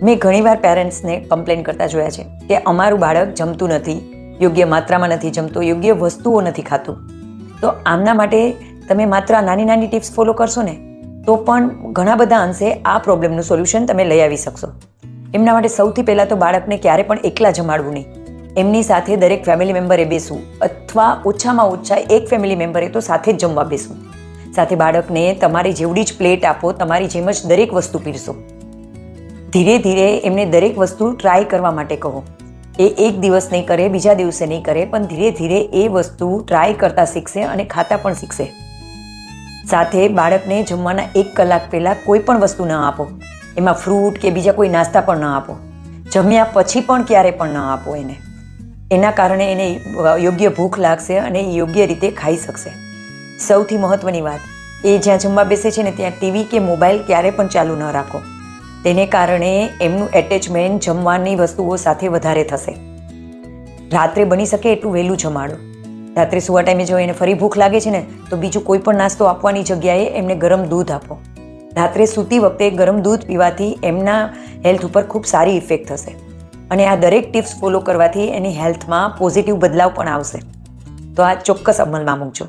મેં ઘણીવાર પેરેન્ટ્સને કમ્પ્લેન કરતા જોયા છે કે અમારું બાળક જમતું નથી, યોગ્ય માત્રામાં નથી જમતું, યોગ્ય વસ્તુઓ નથી ખાતું. તો આમના માટે તમે માત્ર નાની નાની ટિપ્સ ફોલો કરશો ને તો પણ ઘણા બધા અંશે આ પ્રોબ્લેમનું સોલ્યુશન તમે લઈ આવી શકશો. એમના માટે સૌથી પહેલાં તો બાળકને ક્યારે પણ એકલા જમાડવું નહીં. એમની સાથે દરેક ફેમિલી મેમ્બરે બેસવું, અથવા ઓછામાં ઓછા એક ફેમિલી મેમ્બરે તો સાથે જ જમવા બેસવું. સાથે બાળકને તમારી જેવડી જ પ્લેટ આપો, તમારી જેમ જ દરેક વસ્તુ પીરસો. ધીરે ધીરે એમને દરેક વસ્તુ ટ્રાય કરવા માટે કહો. એ એક દિવસ નહીં કરે, બીજા દિવસે નહીં કરે, પણ ધીરે ધીરે એ વસ્તુ ટ્રાય કરતાં શીખશે અને ખાતા પણ શીખશે. સાથે બાળકને જમવાના 1 કલાક પહેલાં કોઈ પણ વસ્તુ ન આપો. એમાં ફ્રૂટ કે બીજા કોઈ નાસ્તા પણ ન આપો. જમ્યા પછી પણ ક્યારે પણ ન આપો એને. એના કારણે એને યોગ્ય ભૂખ લાગશે અને એ યોગ્ય રીતે ખાઈ શકશે. સૌથી મહત્ત્વની વાત, એ જ્યાં જમવા બેસે છે ને ત્યાં ટીવી કે મોબાઈલ ક્યારે પણ ચાલુ ન રાખો. તેને કારણે એમનું એટેચમેન્ટ જમવાની વસ્તુઓ સાથે વધારે થશે. રાત્રે બની શકે એટલું વહેલું જમાડો. રાત્રે સુવા ટાઈમે જો એને ફરી ભૂખ લાગે છે ને તો બીજું કોઈ પણ નાસ્તો આપવાની જગ્યાએ એમને ગરમ દૂધ આપો. રાત્રે સૂતી વખતે ગરમ દૂધ પીવાથી એમના હેલ્થ ઉપર ખૂબ સારી ઇફેક્ટ થશે અને આ દરેક ટિપ્સ ફોલો કરવાથી એની હેલ્થમાં પોઝિટિવ બદલાવ પણ આવશે. તો આ ચોક્કસ અમલમાં મૂકજો.